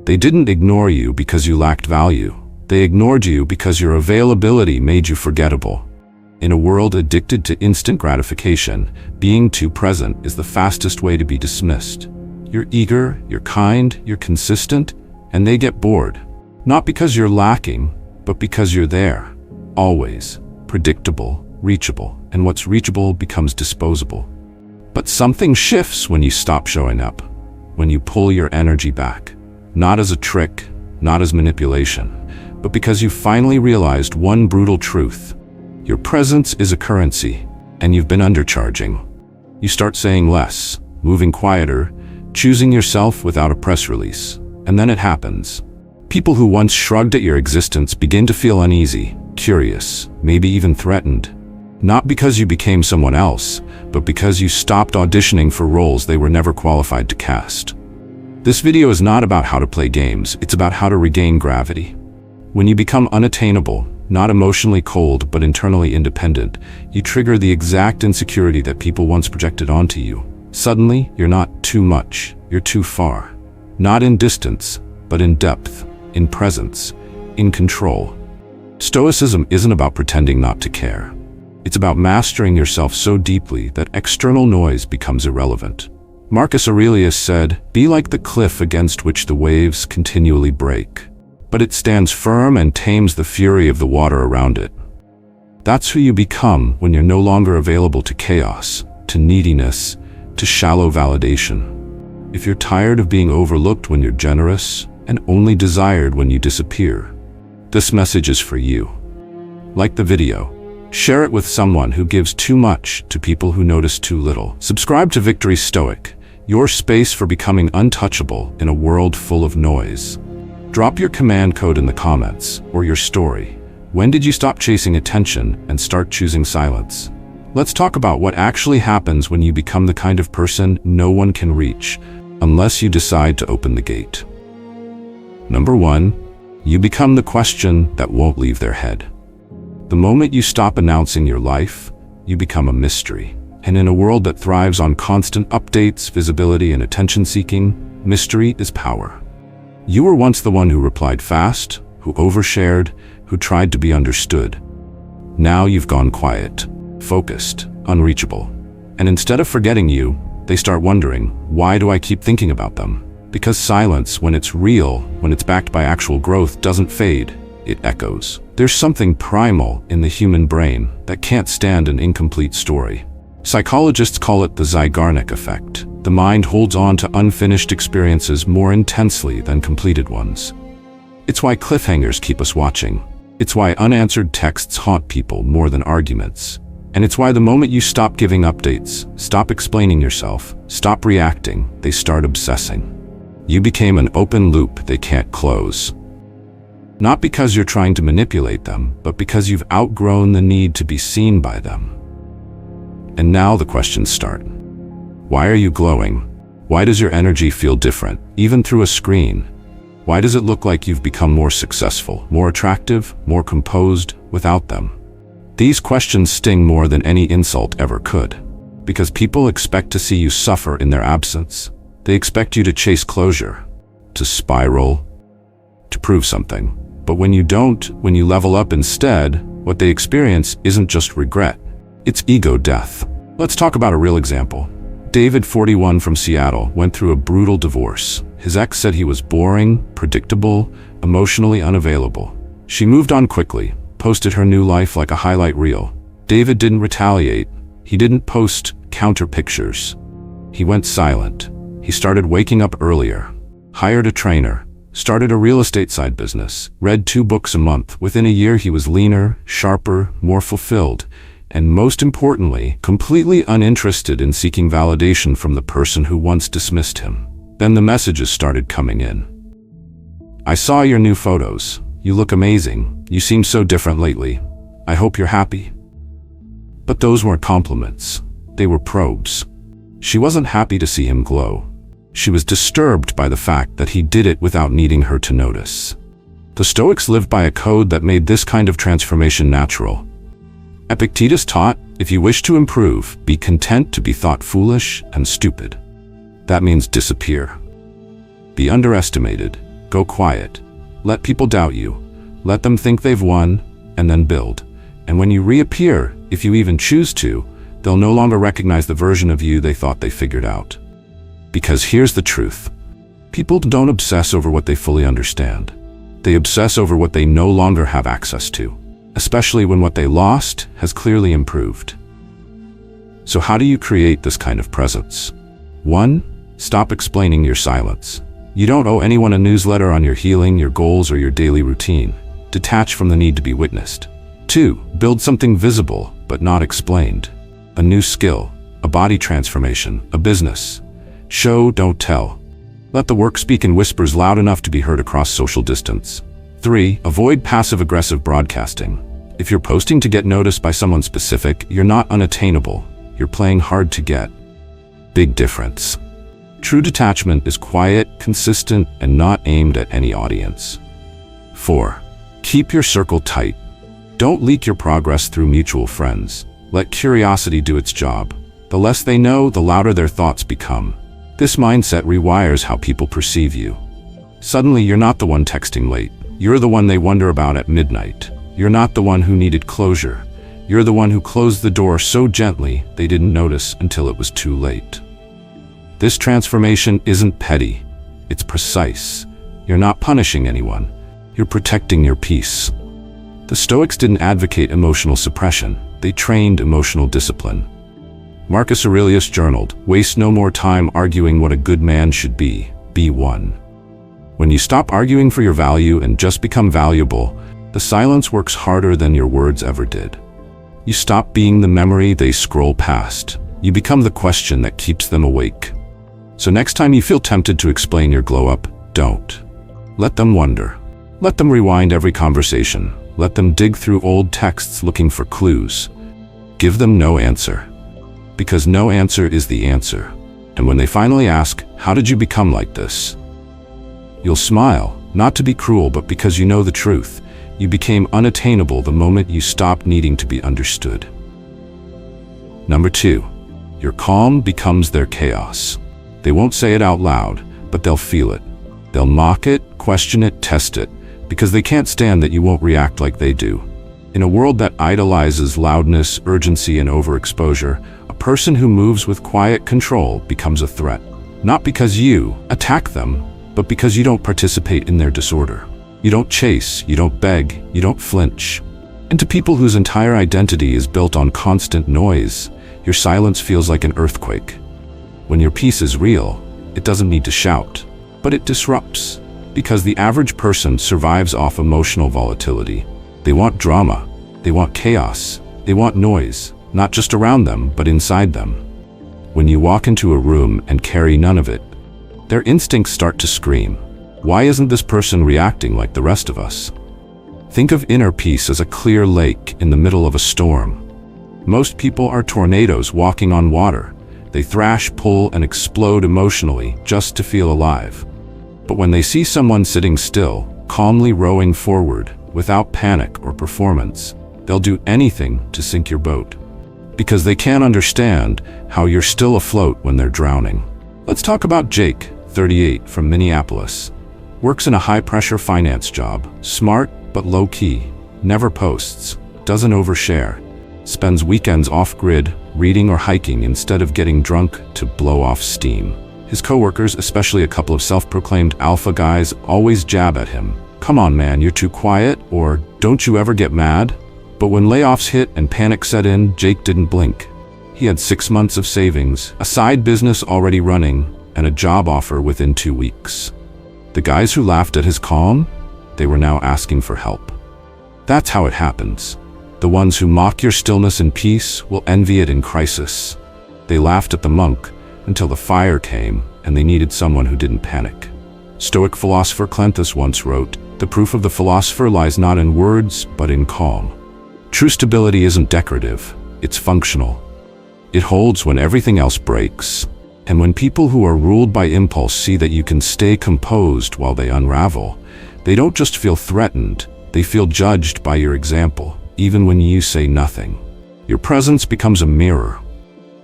They didn't ignore you because you lacked value. They ignored you because your availability made you forgettable. In a world addicted to instant gratification, being too present is the fastest way to be dismissed. You're eager, you're kind, you're consistent, and they get bored. Not because you're lacking, but because you're there. Always. Predictable, reachable, and what's reachable becomes disposable. But something shifts when you stop showing up, when you pull your energy back. Not as a trick, not as manipulation, but because you finally realized one brutal truth. Your presence is a currency, and you've been undercharging. You start saying less, moving quieter, choosing yourself without a press release. And then it happens. People who once shrugged at your existence begin to feel uneasy, curious, maybe even threatened. Not because you became someone else, but because you stopped auditioning for roles they were never qualified to cast. This video is not about how to play games, it's about how to regain gravity. When you become unattainable, not emotionally cold but internally independent, you trigger the exact insecurity that people once projected onto you. Suddenly, you're not too much, you're too far. Not in distance, but in depth, in presence, in control. Stoicism isn't about pretending not to care. It's about mastering yourself so deeply that external noise becomes irrelevant. Marcus Aurelius said, "Be like the cliff against which the waves continually break, but it stands firm and tames the fury of the water around it." That's who you become when you're no longer available to chaos, to neediness, to shallow validation. If you're tired of being overlooked when you're generous and only desired when you disappear, this message is for you. Like the video. Share it with someone who gives too much to people who notice too little. Subscribe to Victory Stoic, your space for becoming untouchable in a world full of noise. Drop your command code in the comments, or your story. When did you stop chasing attention and start choosing silence? Let's talk about what actually happens when you become the kind of person no one can reach, unless you decide to open the gate. Number 1, you become the question that won't leave their head. The moment you stop announcing your life, you become a mystery. And in a world that thrives on constant updates, visibility, and attention-seeking, mystery is power. You were once the one who replied fast, who overshared, who tried to be understood. Now you've gone quiet, focused, unreachable. And instead of forgetting you, they start wondering, why do I keep thinking about them? Because silence, when it's real, when it's backed by actual growth, doesn't fade, it echoes. There's something primal in the human brain that can't stand an incomplete story. Psychologists call it the Zeigarnik effect. The mind holds on to unfinished experiences more intensely than completed ones. It's why cliffhangers keep us watching. It's why unanswered texts haunt people more than arguments. And it's why the moment you stop giving updates, stop explaining yourself, stop reacting, they start obsessing. You became an open loop they can't close. Not because you're trying to manipulate them, but because you've outgrown the need to be seen by them. And now the questions start. Why are you glowing? Why does your energy feel different, even through a screen? Why does it look like you've become more successful, more attractive, more composed without them? These questions sting more than any insult ever could. Because people expect to see you suffer in their absence. They expect you to chase closure, to spiral, to prove something. But when you don't, when you level up instead, what they experience isn't just regret, it's ego death. Let's talk about a real example. David, 41, from Seattle, went through a brutal divorce. His ex said he was boring, predictable, emotionally unavailable. She moved on quickly, posted her new life like a highlight reel. David didn't retaliate. He didn't post counter pictures. He went silent. He started waking up earlier, hired a trainer, started a real estate side business, read 2 books a month. Within a year, he was leaner, sharper, more fulfilled, and most importantly, completely uninterested in seeking validation from the person who once dismissed him. Then the messages started coming in. "I saw your new photos. You look amazing. You seem so different lately. I hope you're happy." But those weren't compliments. They were probes. She wasn't happy to see him glow. She was disturbed by the fact that he did it without needing her to notice. The Stoics lived by a code that made this kind of transformation natural. Epictetus taught, if you wish to improve, be content to be thought foolish and stupid. That means disappear. Be underestimated. Go quiet. Let people doubt you. Let them think they've won, and then build. And when you reappear, if you even choose to, they'll no longer recognize the version of you they thought they figured out. Because here's the truth. People don't obsess over what they fully understand. They obsess over what they no longer have access to, especially when what they lost has clearly improved. So how do you create this kind of presence? 1. Stop explaining your silence. You don't owe anyone a newsletter on your healing, your goals, or your daily routine. Detach from the need to be witnessed. 2. Build something visible, but not explained. A new skill, a body transformation, a business. Show, don't tell. Let the work speak in whispers loud enough to be heard across social distance. 3. Avoid passive-aggressive broadcasting. If you're posting to get noticed by someone specific, you're not unattainable. You're playing hard to get. Big difference. True detachment is quiet, consistent, and not aimed at any audience. 4. Keep your circle tight. Don't leak your progress through mutual friends. Let curiosity do its job. The less they know, the louder their thoughts become. This mindset rewires how people perceive you. Suddenly, you're not the one texting late. You're the one they wonder about at midnight. You're not the one who needed closure. You're the one who closed the door so gently they didn't notice until it was too late. This transformation isn't petty. It's precise. You're not punishing anyone. You're protecting your peace. The Stoics didn't advocate emotional suppression. They trained emotional discipline. Marcus Aurelius journaled, "Waste no more time arguing what a good man should be. Be one." When you stop arguing for your value and just become valuable, the silence works harder than your words ever did. You stop being the memory they scroll past. You become the question that keeps them awake. So next time you feel tempted to explain your glow-up, don't. Let them wonder. Let them rewind every conversation. Let them dig through old texts looking for clues. Give them no answer. Because no answer is the answer. And when they finally ask, "How did you become like this?" you'll smile, not to be cruel, but because you know the truth. You became unattainable the moment you stopped needing to be understood. Number 2, your calm becomes their chaos. They won't say it out loud, but they'll feel it. They'll mock it, question it, test it, because they can't stand that you won't react like they do. In a world that idolizes loudness, urgency, and overexposure, a person who moves with quiet control becomes a threat. Not because you attack them, but because you don't participate in their disorder. You don't chase, you don't beg, you don't flinch. And to people whose entire identity is built on constant noise, your silence feels like an earthquake. When your peace is real, it doesn't need to shout, but it disrupts. Because the average person survives off emotional volatility. They want drama, they want chaos, they want noise, not just around them, but inside them. When you walk into a room and carry none of it, their instincts start to scream. Why isn't this person reacting like the rest of us? Think of inner peace as a clear lake in the middle of a storm. Most people are tornadoes walking on water. They thrash, pull, and explode emotionally just to feel alive. But when they see someone sitting still, calmly rowing forward, without panic or performance, they'll do anything to sink your boat. Because they can't understand how you're still afloat when they're drowning. Let's talk about Jake, 38, from Minneapolis. Works in a high-pressure finance job, smart but low-key, never posts, doesn't overshare, spends weekends off-grid, reading or hiking instead of getting drunk to blow off steam. His coworkers, especially a couple of self-proclaimed alpha guys, always jab at him. "Come on, man, you're too quiet," or "Don't you ever get mad?" But when layoffs hit and panic set in, Jake didn't blink. He had 6 months of savings, a side business already running, and a job offer within 2 weeks. The guys who laughed at his calm, they were now asking for help. That's how it happens. The ones who mock your stillness in peace will envy it in crisis. They laughed at the monk until the fire came and they needed someone who didn't panic. Stoic philosopher Cleanthes once wrote, "The proof of the philosopher lies not in words, but in calm." True stability isn't decorative, it's functional. It holds when everything else breaks. And when people who are ruled by impulse see that you can stay composed while they unravel, they don't just feel threatened, they feel judged by your example, even when you say nothing. Your presence becomes a mirror.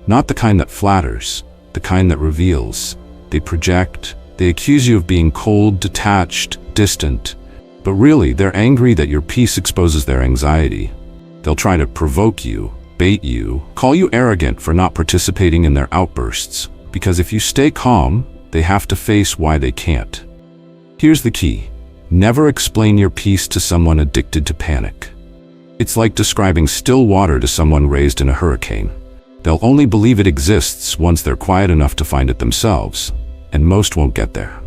Not the kind that flatters, the kind that reveals. They project, They accuse you of being cold, detached, distant. But really, they're angry that your peace exposes their anxiety. They'll try to provoke you, bait you, call you arrogant for not participating in their outbursts. Because if you stay calm, they have to face why they can't. Here's the key. Never explain your peace to someone addicted to panic. It's like describing still water to someone raised in a hurricane. They'll only believe it exists once they're quiet enough to find it themselves, and most won't get there.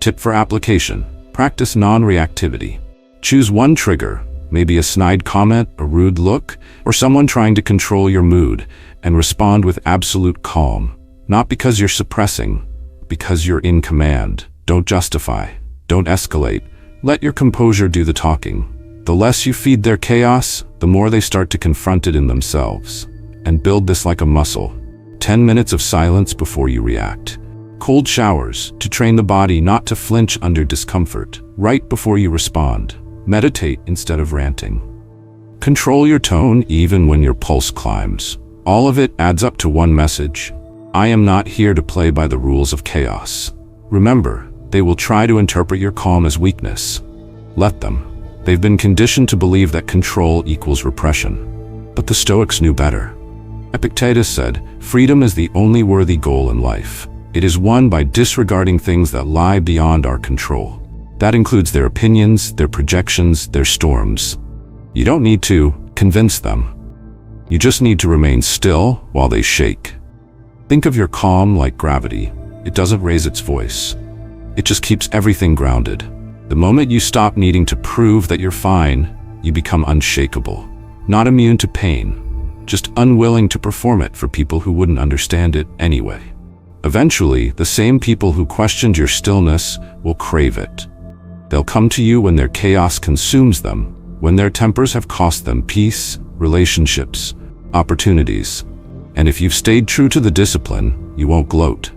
Tip for application: practice non-reactivity. Choose one trigger, maybe a snide comment, a rude look, or someone trying to control your mood, and respond with absolute calm. Not because you're suppressing, because you're in command. Don't justify. Don't escalate. Let your composure do the talking. The less you feed their chaos, the more they start to confront it in themselves. And build this like a muscle. 10 minutes of silence before you react. Cold showers, to train the body not to flinch under discomfort. Right before you respond. Meditate instead of ranting. Control your tone even when your pulse climbs. All of it adds up to one message. I am not here to play by the rules of chaos. Remember, they will try to interpret your calm as weakness. Let them. They've been conditioned to believe that control equals repression. But the Stoics knew better. Epictetus said, "Freedom is the only worthy goal in life. It is won by disregarding things that lie beyond our control." That includes their opinions, their projections, their storms. You don't need to convince them. You just need to remain still while they shake. Think of your calm like gravity. It doesn't raise its voice. It just keeps everything grounded. The moment you stop needing to prove that you're fine, you become unshakable. Not immune to pain, just unwilling to perform it for people who wouldn't understand it anyway. Eventually, the same people who questioned your stillness will crave it. They'll come to you when their chaos consumes them, when their tempers have cost them peace, relationships, opportunities. And if you've stayed true to the discipline, you won't gloat.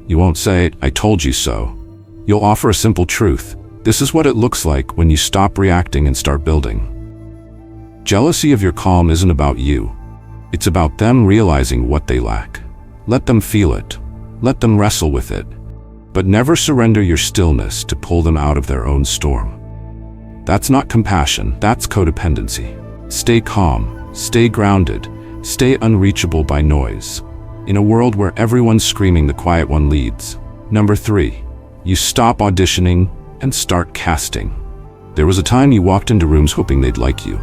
You won't say, "I told you so." You'll offer a simple truth. This is what it looks like when you stop reacting and start building. Jealousy of your calm isn't about you. It's about them realizing what they lack. Let them feel it. Let them wrestle with it. But never surrender your stillness to pull them out of their own storm. That's not compassion, that's codependency. Stay calm, stay grounded, stay unreachable by noise. In a world where everyone's screaming, the quiet one leads. Number 3. You stop auditioning and start casting. There was a time you walked into rooms hoping they'd like you,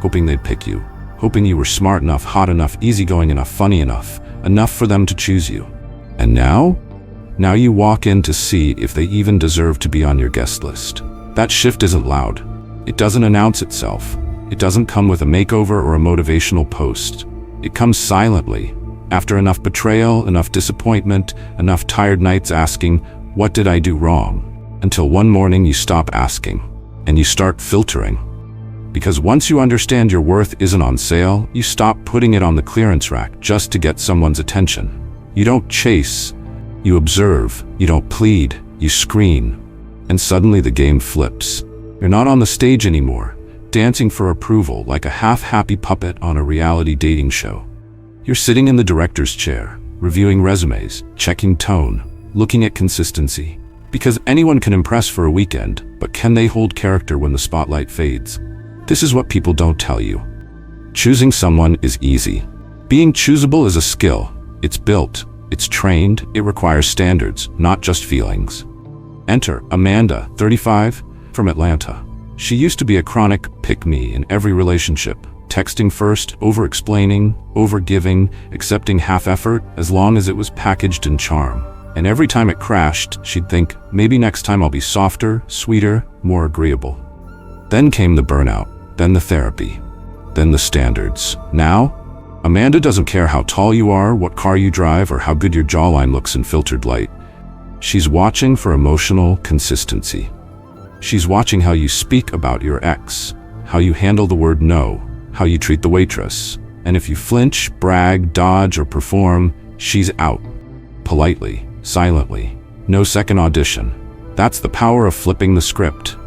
hoping they'd pick you, hoping you were smart enough, hot enough, easygoing enough, funny enough for them to choose you. And now you walk in to see if they even deserve to be on your guest list. That shift isn't loud. It doesn't announce itself. It doesn't come with a makeover or a motivational post. It comes silently, after enough betrayal, enough disappointment, enough tired nights asking, "What did I do wrong?" Until one morning you stop asking, and you start filtering. Because once you understand your worth isn't on sale, you stop putting it on the clearance rack just to get someone's attention. You don't chase, you observe, you don't plead, you screen. And suddenly the game flips. You're not on the stage anymore, dancing for approval like a half-happy puppet on a reality dating show. You're sitting in the director's chair, reviewing resumes, checking tone, looking at consistency. Because anyone can impress for a weekend, but can they hold character when the spotlight fades? This is what people don't tell you. Choosing someone is easy. Being choosable is a skill. It's built, it's trained, it requires standards, not just feelings. Enter Amanda, 35, from Atlanta. She used to be a chronic pick-me in every relationship. Texting first, over-explaining, over-giving, accepting half-effort as long as it was packaged in charm. And every time it crashed, she'd think, maybe next time I'll be softer, sweeter, more agreeable. Then came the burnout, then the therapy, then the standards. Now, Amanda doesn't care how tall you are, what car you drive, or how good your jawline looks in filtered light. She's watching for emotional consistency. She's watching how you speak about your ex, how you handle the word no, how you treat the waitress. And if you flinch, brag, dodge, or perform, she's out. Politely. Silently. No second audition. That's the power of flipping the script.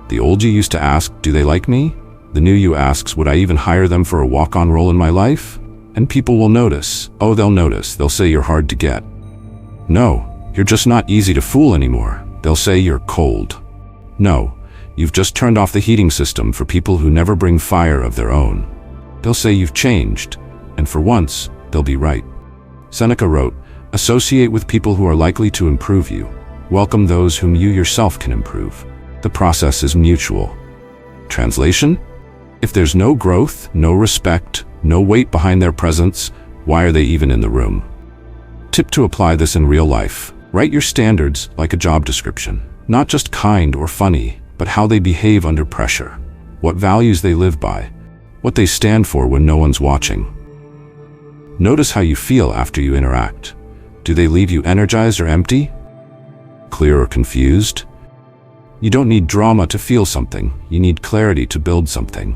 The old you used to ask, "Do they like me?" The new you asks, "Would I even hire them for a walk-on role in my life?" And people will notice. Oh, they'll notice. They'll say you're hard to get. No, You're just not easy to fool anymore. They'll say you're cold. No, you've just turned off the heating system for people who never bring fire of their own. They'll say you've changed, and for once, they'll be right. Seneca wrote, "Associate with people who are likely to improve you. Welcome those whom you yourself can improve." The process is mutual. Translation? If there's no growth, no respect, no weight behind their presence, why are they even in the room? Tip to apply this in real life. Write your standards like a job description. Not just kind or funny, but how they behave under pressure. What values they live by. What they stand for when no one's watching. Notice how you feel after you interact. Do they leave you energized or empty? Clear or confused? You don't need drama to feel something. You need clarity to build something.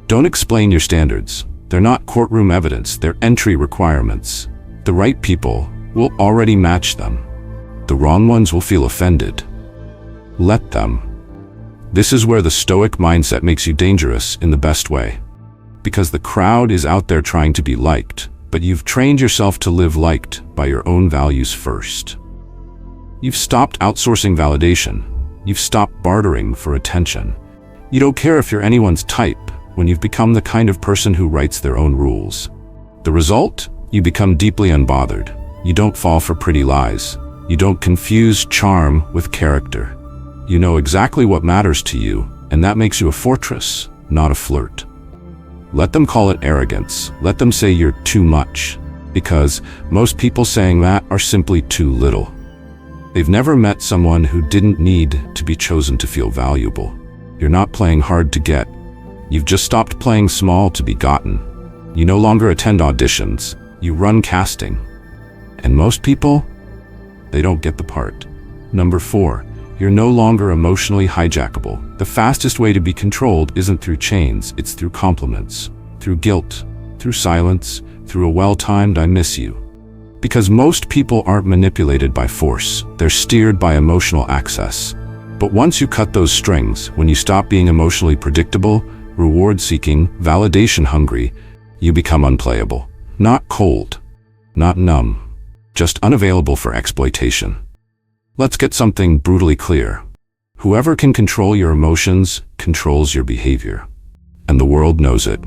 Don't explain your standards. They're not courtroom evidence, they're entry requirements. The right people will already match them. The wrong ones will feel offended. Let them. This is where the Stoic mindset makes you dangerous in the best way. Because the crowd is out there trying to be liked, but you've trained yourself to live liked by your own values first. You've stopped outsourcing validation. You've stopped bartering for attention. You don't care if you're anyone's type when you've become the kind of person who writes their own rules. The result? You become deeply unbothered. You don't fall for pretty lies. You don't confuse charm with character. You know exactly what matters to you, and that makes you a fortress, not a flirt. Let them call it arrogance. Let them say you're too much, because most people saying that are simply too little. They've never met someone who didn't need to be chosen to feel valuable. You're not playing hard to get. You've just stopped playing small to be gotten. You no longer attend auditions. You run casting. And most people, they don't get the part. Number 4, you're no longer emotionally hijackable. The fastest way to be controlled isn't through chains, it's through compliments, through guilt, through silence, through a well-timed "I miss you." Because most people aren't manipulated by force, they're steered by emotional access. But once you cut those strings, when you stop being emotionally predictable, reward-seeking, validation-hungry, you become unplayable. Not cold, not numb, just unavailable for exploitation. Let's get something brutally clear. Whoever can control your emotions controls your behavior. And the world knows it.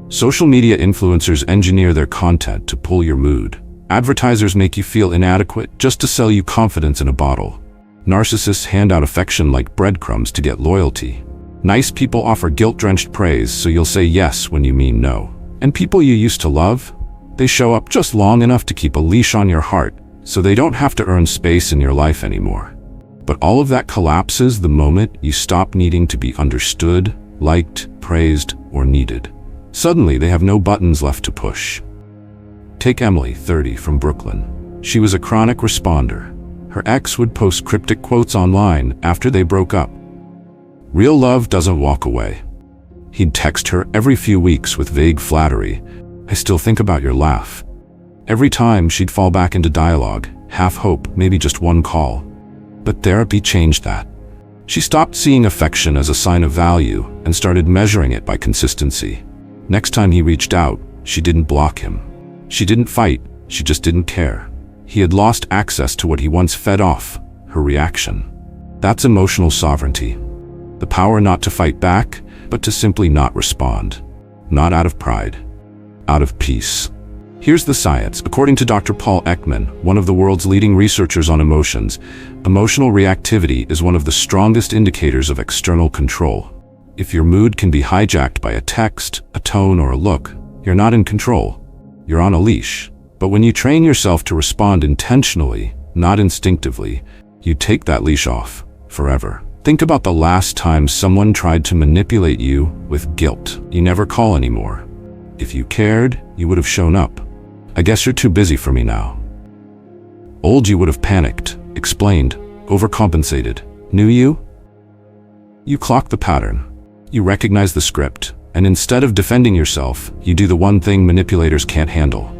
Social media influencers engineer their content to pull your mood. Advertisers make you feel inadequate just to sell you confidence in a bottle. Narcissists hand out affection like breadcrumbs to get loyalty. Nice people offer guilt-drenched praise so you'll say yes when you mean no. And people you used to love, they show up just long enough to keep a leash on your heart so they don't have to earn space in your life anymore. But all of that collapses the moment you stop needing to be understood, liked, praised, or needed. Suddenly they have no buttons left to push. Take Emily, 30, from Brooklyn. She was a chronic responder. Her ex would post cryptic quotes online after they broke up. Real love doesn't walk away. He'd text her every few weeks with vague flattery. "I still think about your laugh." Every time she'd fall back into dialogue, half hope, maybe just one call. But therapy changed that. She stopped seeing affection as a sign of value and started measuring it by consistency. Next time he reached out, she didn't block him. She didn't fight, she just didn't care. He had lost access to what he once fed off, her reaction. That's emotional sovereignty. The power not to fight back, but to simply not respond. Not out of pride, out of peace. Here's the science. According to Dr. Paul Ekman, one of the world's leading researchers on emotions, emotional reactivity is one of the strongest indicators of external control. If your mood can be hijacked by a text, a tone, or a look, you're not in control. You're on a leash. But when you train yourself to respond intentionally, not instinctively, you take that leash off forever. Think about the last time someone tried to manipulate you with guilt. You never call anymore. If you cared, you would have shown up. "I guess you're too busy for me now." Old you would have panicked, explained, overcompensated. New you? You clock the pattern. You recognize the script, and instead of defending yourself, you do the one thing manipulators can't handle.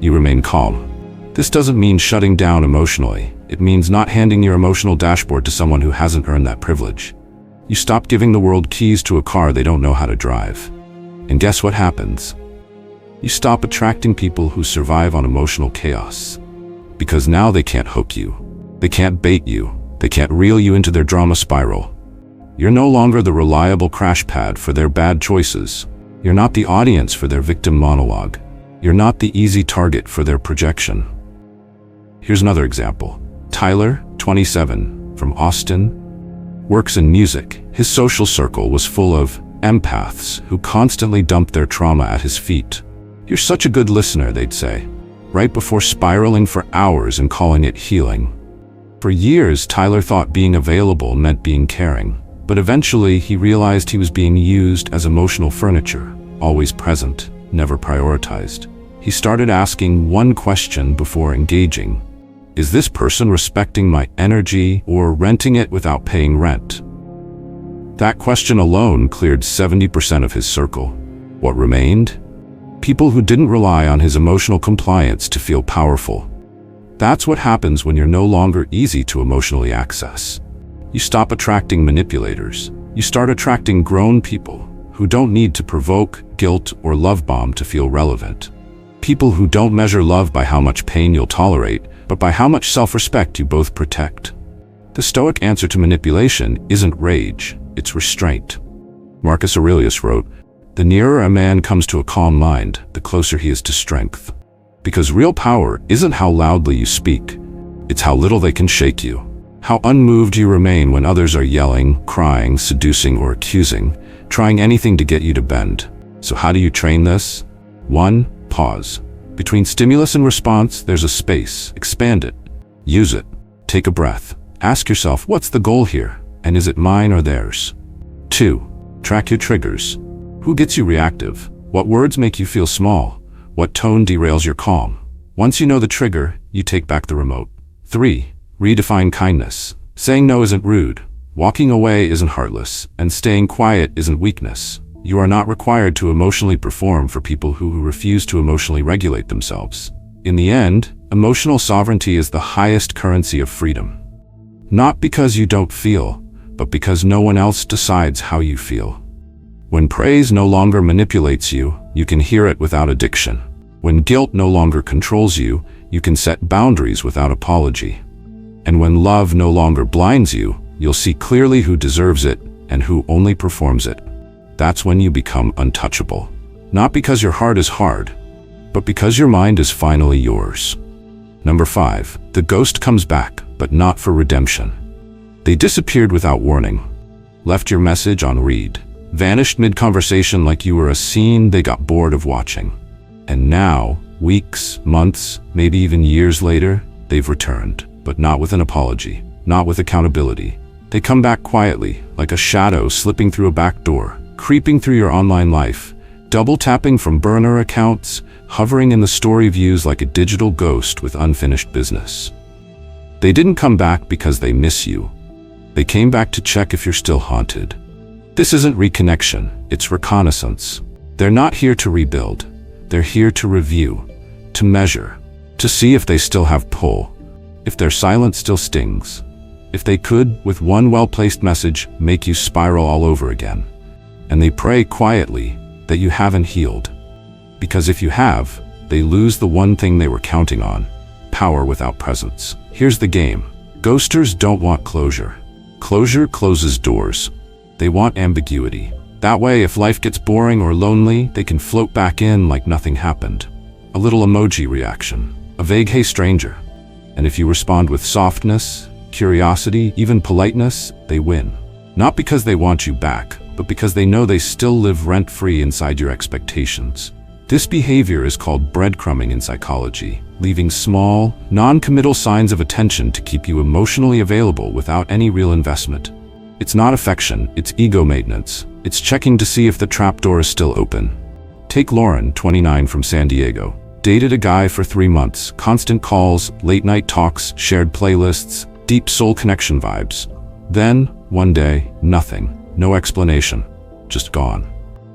You remain calm. This doesn't mean shutting down emotionally. It means not handing your emotional dashboard to someone who hasn't earned that privilege. You stop giving the world keys to a car they don't know how to drive. And guess what happens? You stop attracting people who survive on emotional chaos. Because now they can't hook you. They can't bait you. They can't reel you into their drama spiral. You're no longer the reliable crash pad for their bad choices. You're not the audience for their victim monologue. You're not the easy target for their projection. Here's another example. Tyler, 27, from Austin, works in music. His social circle was full of empaths who constantly dumped their trauma at his feet. "You're such a good listener," they'd say, right before spiraling for hours and calling it healing. For years, Tyler thought being available meant being caring, but eventually he realized he was being used as emotional furniture, always present, never prioritized. He started asking one question before engaging. Is this person respecting my energy or renting it without paying rent? That question alone cleared 70% of his circle. What remained? People who didn't rely on his emotional compliance to feel powerful. That's what happens when you're no longer easy to emotionally access. You stop attracting manipulators. You start attracting grown people who don't need to provoke, guilt, or love bomb to feel relevant. People who don't measure love by how much pain you'll tolerate, but by how much self-respect you both protect. The Stoic answer to manipulation isn't rage, it's restraint. Marcus Aurelius wrote, "The nearer a man comes to a calm mind, the closer he is to strength." Because real power isn't how loudly you speak, it's how little they can shake you. How unmoved you remain when others are yelling, crying, seducing, or accusing, trying anything to get you to bend. So how do you train this? 1. Pause. Between stimulus and response, there's a space. Expand it. Use it. Take a breath. Ask yourself, what's the goal here? And is it mine or theirs? 2. Track your triggers. Who gets you reactive? What words make you feel small? What tone derails your calm? Once you know the trigger, you take back the remote. 3. Redefine kindness. Saying no isn't rude. Walking away isn't heartless. And staying quiet isn't weakness. You are not required to emotionally perform for people who refuse to emotionally regulate themselves. In the end, emotional sovereignty is the highest currency of freedom. Not because you don't feel, but because no one else decides how you feel. When praise no longer manipulates you, you can hear it without addiction. When guilt no longer controls you, you can set boundaries without apology. And when love no longer blinds you, you'll see clearly who deserves it and who only performs it. That's when you become untouchable. Not because your heart is hard, but because your mind is finally yours. Number 5. The ghost comes back, but not for redemption. They disappeared without warning. Left your message on read. Vanished mid-conversation like you were a scene they got bored of watching. And now, weeks, months, maybe even years later, they've returned. But not with an apology, not with accountability. They come back quietly, like a shadow slipping through a back door, creeping through your online life, double-tapping from burner accounts, hovering in the story views like a digital ghost with unfinished business. They didn't come back because they miss you. They came back to check if you're still haunted. This isn't reconnection, it's reconnaissance. They're not here to rebuild. They're here to review, to measure, to see if they still have pull. If their silence still stings, if they could, with one well-placed message, make you spiral all over again. And they pray quietly that you haven't healed. Because if you have, they lose the one thing they were counting on, power without presence. Here's the game. Ghosters don't want closure. Closure closes doors. They want ambiguity. That way, if life gets boring or lonely, they can float back in like nothing happened. A little emoji reaction, a vague "hey stranger." And if you respond with softness, curiosity, even politeness, they win. Not because they want you back, but because they know they still live rent-free inside your expectations. This behavior is called breadcrumbing in psychology, leaving small, non-committal signs of attention to keep you emotionally available without any real investment. It's not affection, it's ego maintenance. It's checking to see if the trapdoor is still open. Take Lauren, 29, from San Diego. Dated a guy for 3 months, constant calls, late-night talks, shared playlists, deep soul connection vibes. Then, one day, nothing. No explanation. Just gone.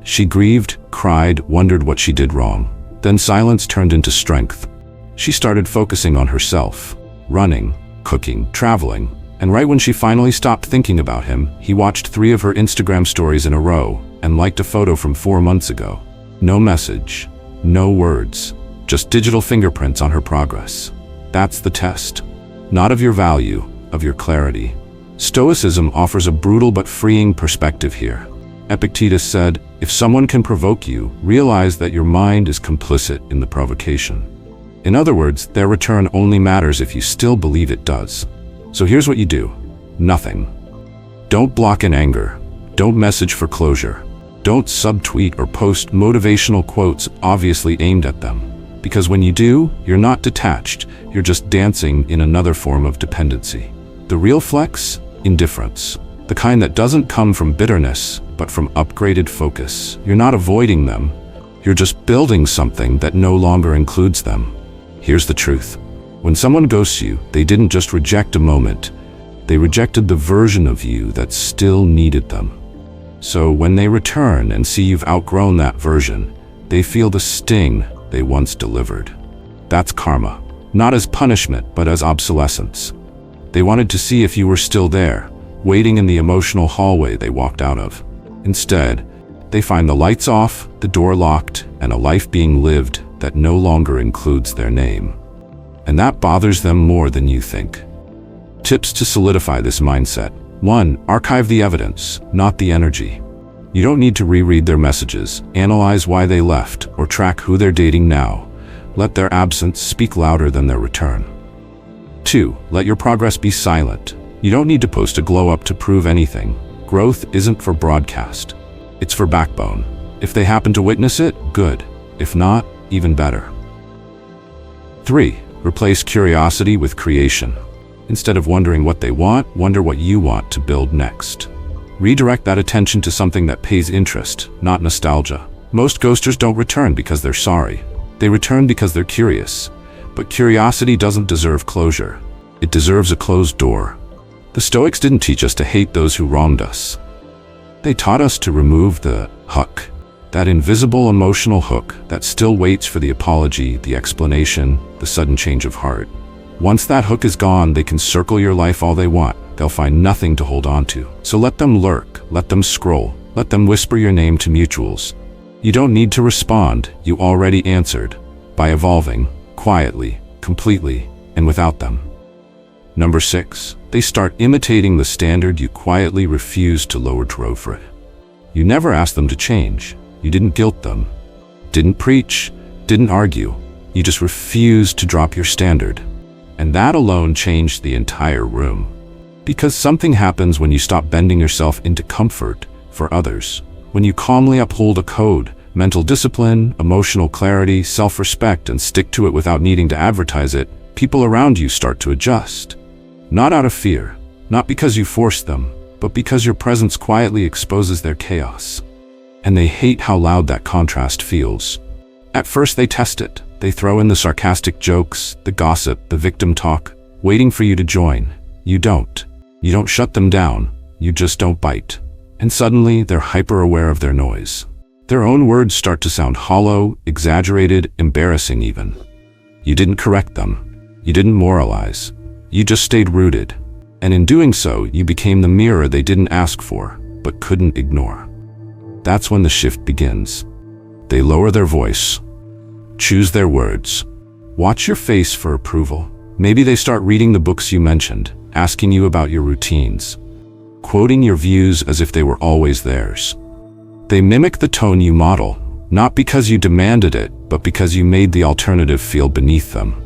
She grieved, cried, wondered what she did wrong. Then silence turned into strength. She started focusing on herself. Running, cooking, traveling. And right when she finally stopped thinking about him, he watched 3 of her Instagram stories in a row and liked a photo from 4 months ago. No message. No words. Just digital fingerprints on her progress. That's the test. not of your value, of your clarity. Stoicism offers a brutal but freeing perspective here. Epictetus said, "If someone can provoke you, realize that your mind is complicit in the provocation." In other words, their return only matters if you still believe it does. So here's what you do. Nothing. Don't block in anger. Don't message for closure. Don't subtweet or post motivational quotes obviously aimed at them. Because when you do, you're not detached, you're just dancing in another form of dependency. The real flex? Indifference. The kind that doesn't come from bitterness, but from upgraded focus. You're not avoiding them, you're just building something that no longer includes them. Here's the truth. When someone ghosts you, they didn't just reject a moment, they rejected the version of you that still needed them. So when they return and see you've outgrown that version, they feel the sting they once delivered. That's karma. Not as punishment, but as obsolescence. They wanted to see if you were still there, waiting in the emotional hallway they walked out of. Instead, they find the lights off, the door locked, and a life being lived that no longer includes their name. And that bothers them more than you think. Tips to solidify this mindset. 1. Archive the evidence, not the energy. You don't need to reread their messages, analyze why they left, or track who they're dating now. Let their absence speak louder than their return. 2. Let your progress be silent. You don't need to post a glow-up to prove anything. Growth isn't for broadcast. It's for backbone. If they happen to witness it, good. If not, even better. 3. Replace curiosity with creation. Instead of wondering what they want, wonder what you want to build next. Redirect that attention to something that pays interest, not nostalgia. Most ghosters don't return because they're sorry. They return because they're curious. But curiosity doesn't deserve closure. It deserves a closed door. The Stoics didn't teach us to hate those who wronged us. They taught us to remove the hook, that invisible emotional hook that still waits for the apology, the explanation, the sudden change of heart. Once that hook is gone, they can circle your life all they want. They'll find nothing to hold on to. So let them lurk, let them scroll, let them whisper your name to mutuals. You don't need to respond, you already answered, by evolving, quietly, completely, and without them. Number 6, they start imitating the standard you quietly refuse to lower to over it. You never asked them to change. You didn't guilt them, didn't preach, didn't argue. You just refused to drop your standard. And that alone changed the entire room. Because something happens when you stop bending yourself into comfort for others. When you calmly uphold a code, mental discipline, emotional clarity, self-respect, and stick to it without needing to advertise it, people around you start to adjust. Not out of fear, not because you force them, but because your presence quietly exposes their chaos. And they hate how loud that contrast feels. At first they test it. They throw in the sarcastic jokes, the gossip, the victim talk, waiting for you to join. You don't. You don't shut them down. You just don't bite. And suddenly they're hyper-aware of their noise. Their own words start to sound hollow, exaggerated, embarrassing even. You didn't correct them. You didn't moralize. You just stayed rooted. And in doing so, you became the mirror they didn't ask for, but couldn't ignore. That's when the shift begins. They lower their voice. Choose their words. Watch your face for approval. Maybe they start reading the books you mentioned, asking you about your routines, quoting your views as if they were always theirs. They mimic the tone you model, not because you demanded it, but because you made the alternative feel beneath them.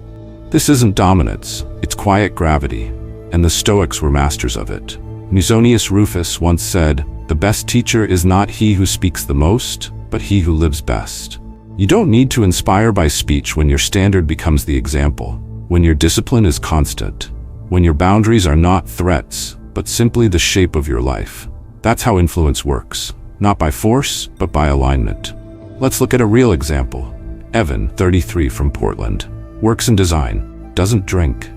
This isn't dominance, it's quiet gravity, and the Stoics were masters of it. Musonius Rufus once said, "The best teacher is not he who speaks the most, but he who lives best." You don't need to inspire by speech when your standard becomes the example, when your discipline is constant, when your boundaries are not threats, but simply the shape of your life. That's how influence works, not by force, but by alignment. Let's look at a real example. Evan, 33, from Portland, works in design, doesn't drink,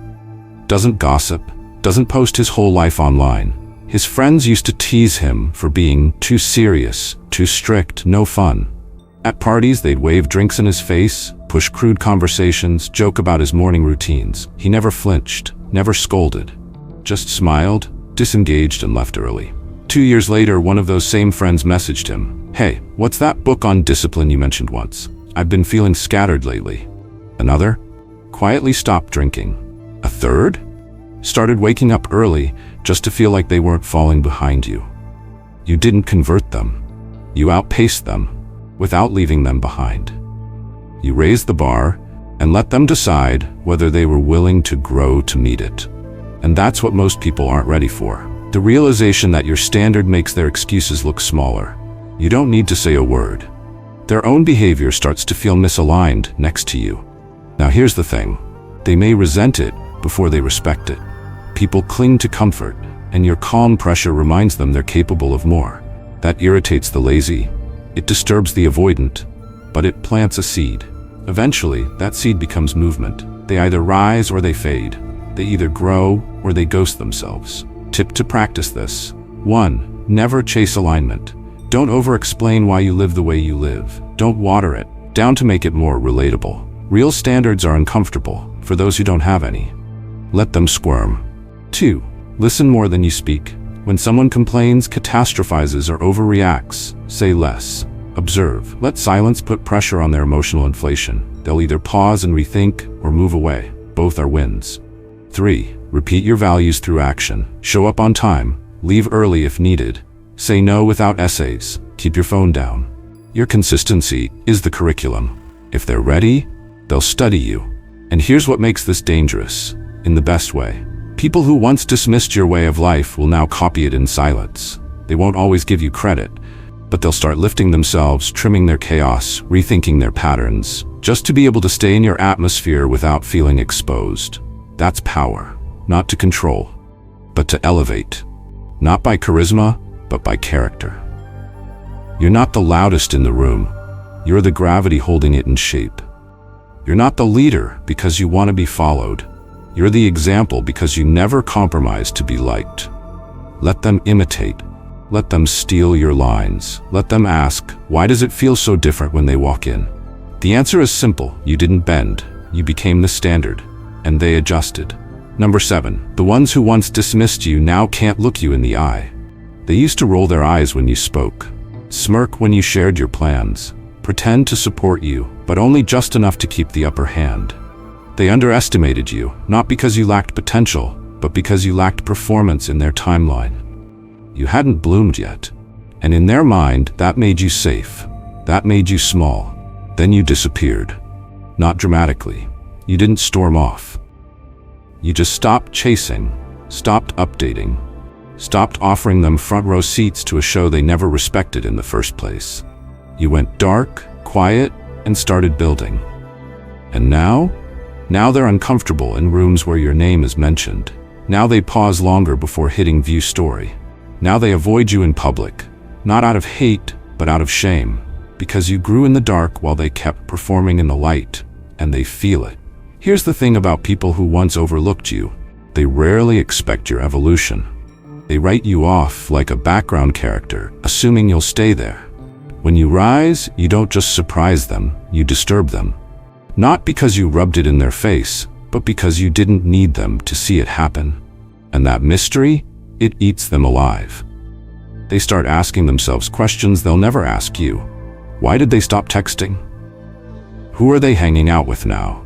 doesn't gossip, doesn't post his whole life online. His friends used to tease him for being too serious, too strict, no fun. At parties, they'd wave drinks in his face, push crude conversations, joke about his morning routines. He never flinched, never scolded, just smiled, disengaged, and left early. 2 years later, one of those same friends messaged him, "Hey, what's that book on discipline you mentioned once? I've been feeling scattered lately." Another quietly stopped drinking. A third started waking up early just to feel like they weren't falling behind you. You didn't convert them. You outpaced them without leaving them behind. You raised the bar and let them decide whether they were willing to grow to meet it. And that's what most people aren't ready for. The realization that your standard makes their excuses look smaller. You don't need to say a word. Their own behavior starts to feel misaligned next to you. Now here's the thing. They may resent it before they respect it. People cling to comfort, and your calm pressure reminds them they're capable of more. That irritates the lazy. It disturbs the avoidant, but it plants a seed. Eventually, that seed becomes movement. They either rise or they fade. They either grow or they ghost themselves. Tip to practice this. 1. Never chase alignment. Don't over-explain why you live the way you live. Don't water it down to make it more relatable. Real standards are uncomfortable for those who don't have any. Let them squirm. 2. Listen more than you speak. When someone complains, catastrophizes, or overreacts, say less. Observe. Let silence put pressure on their emotional inflation. They'll either pause and rethink or move away. Both are wins. 3. Repeat your values through action. Show up on time. Leave early if needed. Say no without essays. Keep your phone down. Your consistency is the curriculum. If they're ready, they'll study you. And here's what makes this dangerous, in the best way. People who once dismissed your way of life will now copy it in silence. They won't always give you credit, but they'll start lifting themselves, trimming their chaos, rethinking their patterns, just to be able to stay in your atmosphere without feeling exposed. That's power, not to control, but to elevate. Not by charisma, but by character. You're not the loudest in the room. You're the gravity holding it in shape. You're not the leader because you want to be followed. You're the example because you never compromise to be liked. Let them imitate. Let them steal your lines. Let them ask, why does it feel so different when they walk in? The answer is simple. You didn't bend. You became the standard, and they adjusted. Number 7. The ones who once dismissed you now can't look you in the eye. They used to roll their eyes when you spoke, smirk when you shared your plans, pretend to support you, but only just enough to keep the upper hand. They underestimated you, not because you lacked potential, but because you lacked performance in their timeline. You hadn't bloomed yet, and in their mind, that made you safe. That made you small. Then you disappeared. Not dramatically. You didn't storm off. You just stopped chasing, stopped updating, stopped offering them front row seats to a show they never respected in the first place. You went dark, quiet, and started building. And now they're uncomfortable in rooms where your name is mentioned. Now they pause longer before hitting view story. Now they avoid you in public, not out of hate, but out of shame, because you grew in the dark while they kept performing in the light, and they feel it. Here's the thing about people who once overlooked you. They rarely expect your evolution. They write you off like a background character, assuming you'll stay there. When you rise, you don't just surprise them, you disturb them. Not because you rubbed it in their face, but because you didn't need them to see it happen. And that mystery, it eats them alive. They start asking themselves questions they'll never ask you. Why did they stop texting? Who are they hanging out with now?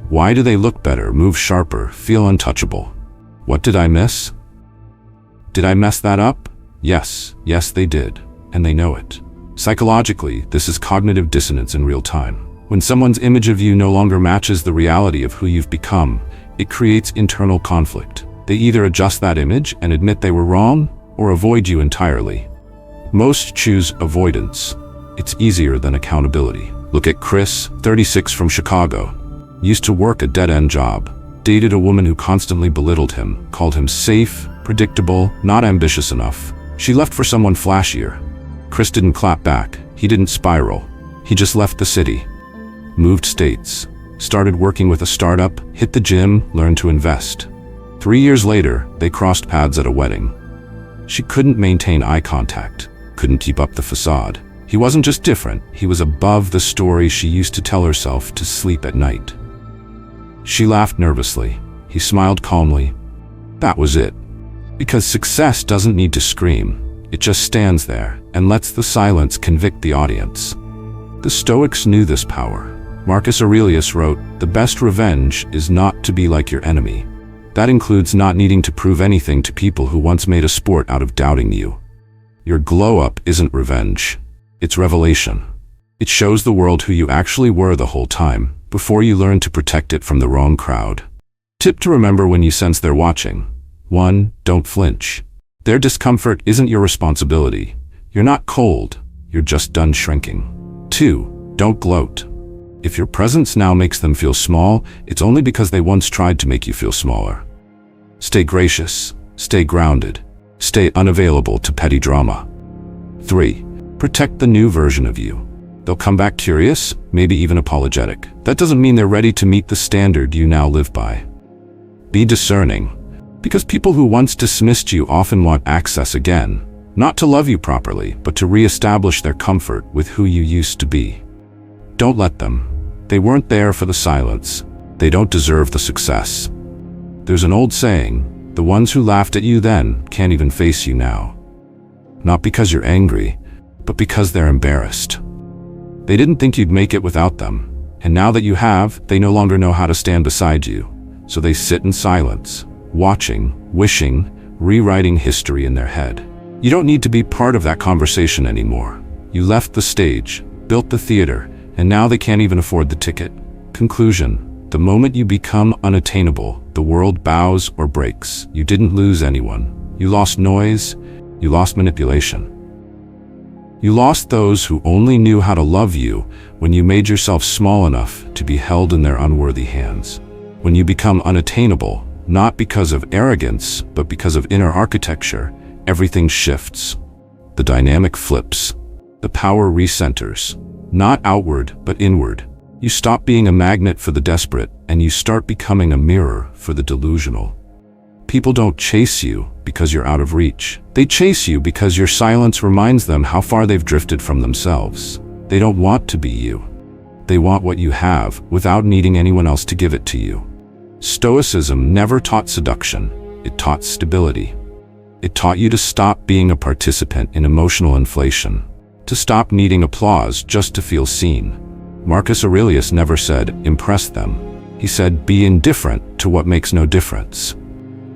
Why do they look better, move sharper, feel untouchable? What did I miss? Did I mess that up? Yes, they did, and they know it. Psychologically, this is cognitive dissonance in real time. When someone's image of you no longer matches the reality of who you've become, it creates internal conflict. They either adjust that image and admit they were wrong, or avoid you entirely. Most choose avoidance. It's easier than accountability. Look at Chris, 36 from Chicago. Used to work a dead-end job. Dated a woman who constantly belittled him, called him safe, predictable, not ambitious enough. She left for someone flashier. Chris didn't clap back. He didn't spiral. He just left the city. Moved states. Started working with a startup, hit the gym, learned to invest. 3 years later, they crossed paths at a wedding. She couldn't maintain eye contact, couldn't keep up the facade. He wasn't just different, he was above the story she used to tell herself to sleep at night. She laughed nervously. He smiled calmly. That was it. Because success doesn't need to scream. It just stands there and lets the silence convict the audience. The Stoics knew this power. Marcus Aurelius wrote, "The best revenge is not to be like your enemy, That includes not needing to prove anything to people who once made a sport out of doubting you. Your glow-up isn't revenge. It's revelation. It shows the world who you actually were the whole time, before you learned to protect it from the wrong crowd. Tip to remember when you sense they're watching. 1. Don't flinch. Their discomfort isn't your responsibility. You're not cold. You're just done shrinking. 2. Don't gloat. If your presence now makes them feel small, it's only because they once tried to make you feel smaller. Stay gracious. Stay grounded. Stay unavailable to petty drama. 3. Protect the new version of you. They'll come back curious, maybe even apologetic. That doesn't mean they're ready to meet the standard you now live by. Be discerning, because people who once dismissed you often want access again, not to love you properly, but to re-establish their comfort with who you used to be. Don't let them. They weren't there for the silence. They don't deserve the success. There's an old saying, the ones who laughed at you then can't even face you now. Not because you're angry, but because they're embarrassed. They didn't think you'd make it without them, and now that you have, they no longer know how to stand beside you. So they sit in silence, watching, wishing, rewriting history in their head. You don't need to be part of that conversation anymore. You left the stage, built the theater, and now they can't even afford the ticket. Conclusion. The moment you become unattainable, the world bows or breaks. You didn't lose anyone. You lost noise. You lost manipulation. You lost those who only knew how to love you when you made yourself small enough to be held in their unworthy hands. When you become unattainable, not because of arrogance, but because of inner architecture, everything shifts. The dynamic flips. The power recenters. Not outward, but inward. You stop being a magnet for the desperate, and you start becoming a mirror for the delusional. People don't chase you because you're out of reach. They chase you because your silence reminds them how far they've drifted from themselves. They don't want to be you. They want what you have without needing anyone else to give it to you. Stoicism never taught seduction. It taught stability. It taught you to stop being a participant in emotional inflation, to stop needing applause just to feel seen. Marcus Aurelius never said, impress them. He said, be indifferent to what makes no difference.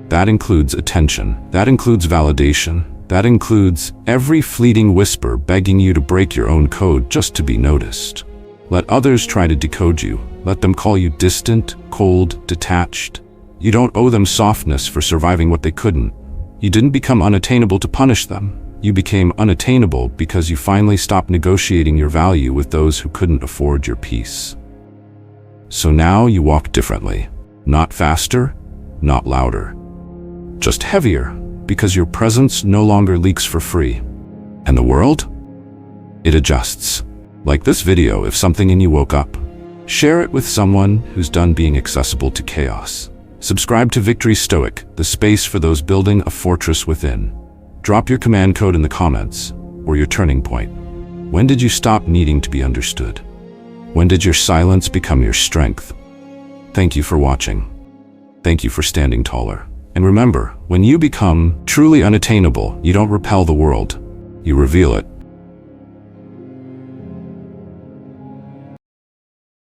That includes attention. That includes validation. That includes every fleeting whisper begging you to break your own code just to be noticed. Let others try to decode you. Let them call you distant, cold, detached. You don't owe them softness for surviving what they couldn't. You didn't become unattainable to punish them. You became unattainable because you finally stopped negotiating your value with those who couldn't afford your peace. So now you walk differently. Not faster, not louder. Just heavier, because your presence no longer leaks for free. And the world? It adjusts. Like this video if something in you woke up. Share it with someone who's done being accessible to chaos. Subscribe to Victory Stoic, the space for those building a fortress within. Drop your command code in the comments, or your turning point. When did you stop needing to be understood? When did your silence become your strength? Thank you for watching. Thank you for standing taller. And remember, when you become truly unattainable, you don't repel the world. You reveal it.